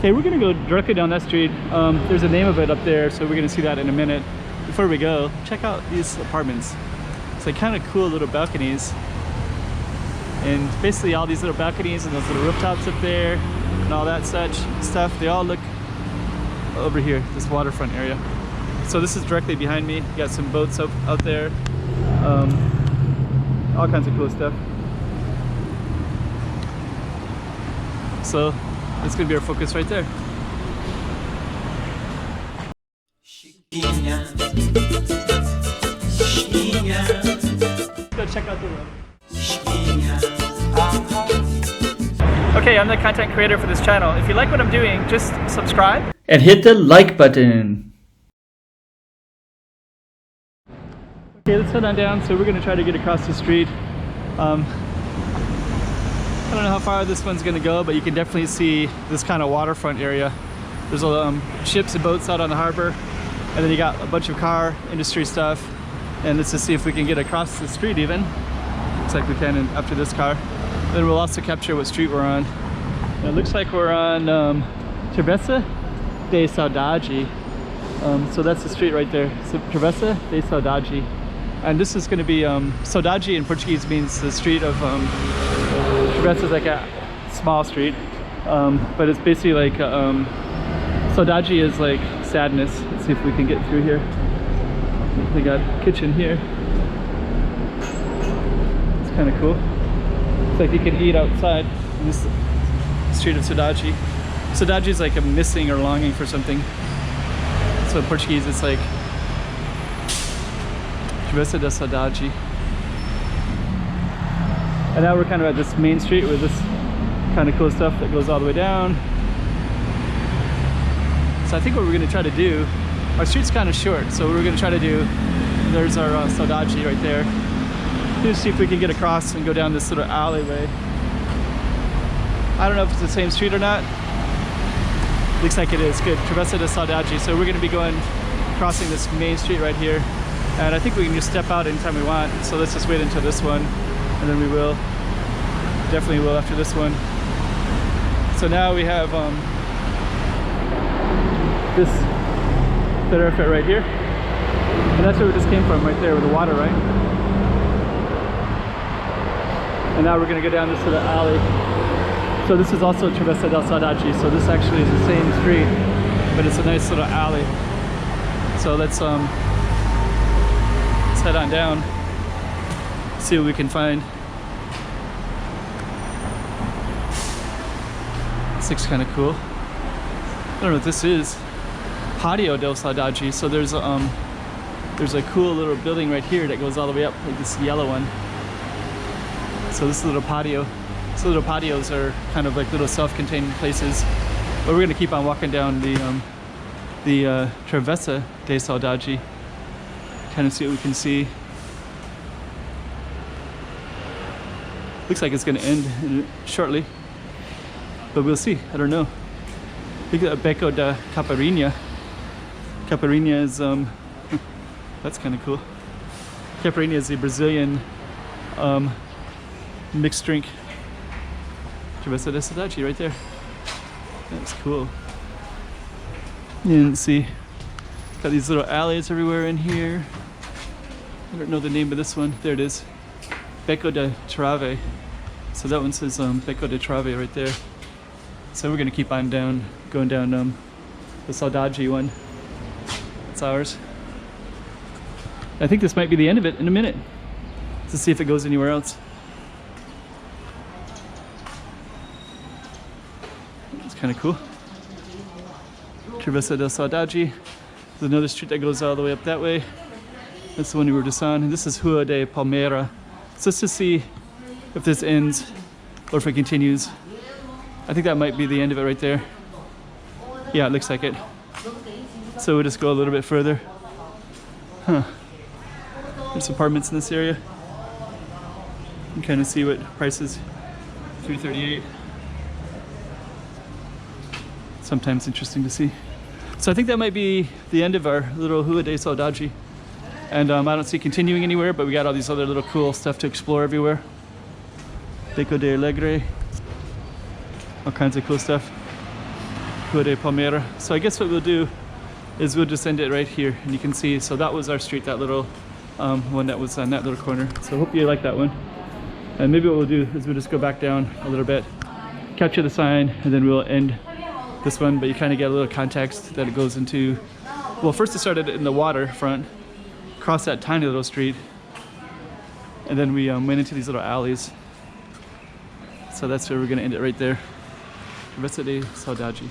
Okay, we're gonna go directly down that street. There's a name of it up there, so we're gonna see that in a minute. Before we go, check out these apartments. It's like kind of cool little balconies. And basically all these little balconies and those little rooftops up there and all that such stuff, they all look over here, this waterfront area. So this is directly behind me. You got some boats out there. All kinds of cool stuff. So that's gonna be our focus right there. Go check out the road. Okay, I'm the content creator for this channel. If you like what I'm doing, just subscribe and hit the like button. Okay, let's head on down. So we're gonna try to get across the street. I don't know how far this one's gonna go, but you can definitely see this kind of waterfront area. There's ships and boats out on the harbor, and then you got a bunch of car industry stuff. And let's just see if we can get across the street even. Looks like we can after this car. Then we'll also capture what street we're on. And it looks like we're on Travessa de Saudade. So that's the street right there. So Travessa de Saudade. And this is going to be, Saudade in Portuguese means the street of, Travessa is like a small street. But it's basically like, Saudade is like sadness. Let's see if we can get through here. They got a kitchen here. It's kind of cool. It's like you can eat outside in this street of Saudade. Saudade is like a missing or longing for something. So in Portuguese it's like Travessa da Saudade. And now we're kind of at this main street with this kind of cool stuff that goes all the way down. So I think what we're going to try to do, our street's kind of short, so what we're going to try to do, there's our Saudade right there. Let's see if we can get across and go down this little alleyway. I don't know if it's the same street or not. Looks like it is. Good. Travessa de Saudade. So we're going to be crossing this main street right here. And I think we can just step out anytime we want. So let's just wait until this one. And then we will. Definitely will after this one. So now we have this thoroughfare right here. And that's where we just came from, right there with the water, right? And now we're going to go down this little alley. So this is also Travessa da Saudade. So this actually is the same street, but it's a nice little alley. So let's head on down, see what we can find. This looks kind of cool. I don't know what this is. Patio del Saudade. So there's a cool little building right here that goes all the way up, like this yellow one. So this little patio. So little patios are kind of like little self-contained places. But we're gonna keep on walking down the Travessa de Saudade. Kind of see what we can see. Looks like it's gonna end shortly, but we'll see. I don't know. Look at Beco da Caipirinha. Caipirinha is that's kind of cool. Caipirinha is the Brazilian mixed drink. Travessa de Saudade right there. That's cool. And let's see. Got these little alleys everywhere in here. I don't know the name of this one. There it is. Beco de Trave. So that one says Beco de Trave right there. So we're gonna keep on going down the Saudade one. It's ours. I think this might be the end of it in a minute. Let's see if it goes anywhere else. It's kind of cool. Travessa de Saudade. There's another street that goes all the way up that way. That's the one we were just on. And this is Rua de Palmeira. So let's just see if this ends or if it continues. I think that might be the end of it right there. Yeah, it looks like it. So we'll just go a little bit further. Huh. There's apartments in this area. You can kind of see what prices. $338. Sometimes interesting to see. So I think that might be the end of our little Rua de Saudade. And I don't see continuing anywhere, but we got all these other little cool stuff to explore everywhere. Beco de Alegre. All kinds of cool stuff. Rua de Palmeira. So I guess what we'll do is we'll just end it right here, and you can see, so that was our street, that little one that was on that little corner. So hope you like that one. And maybe what we'll do is we'll just go back down a little bit, capture the sign, and then we'll end this one, but you kind of get a little context that it goes into. Well, first it started in the waterfront, across that tiny little street, and then we went into these little alleys. So that's where we're gonna end it right there. Travessa de Saudade.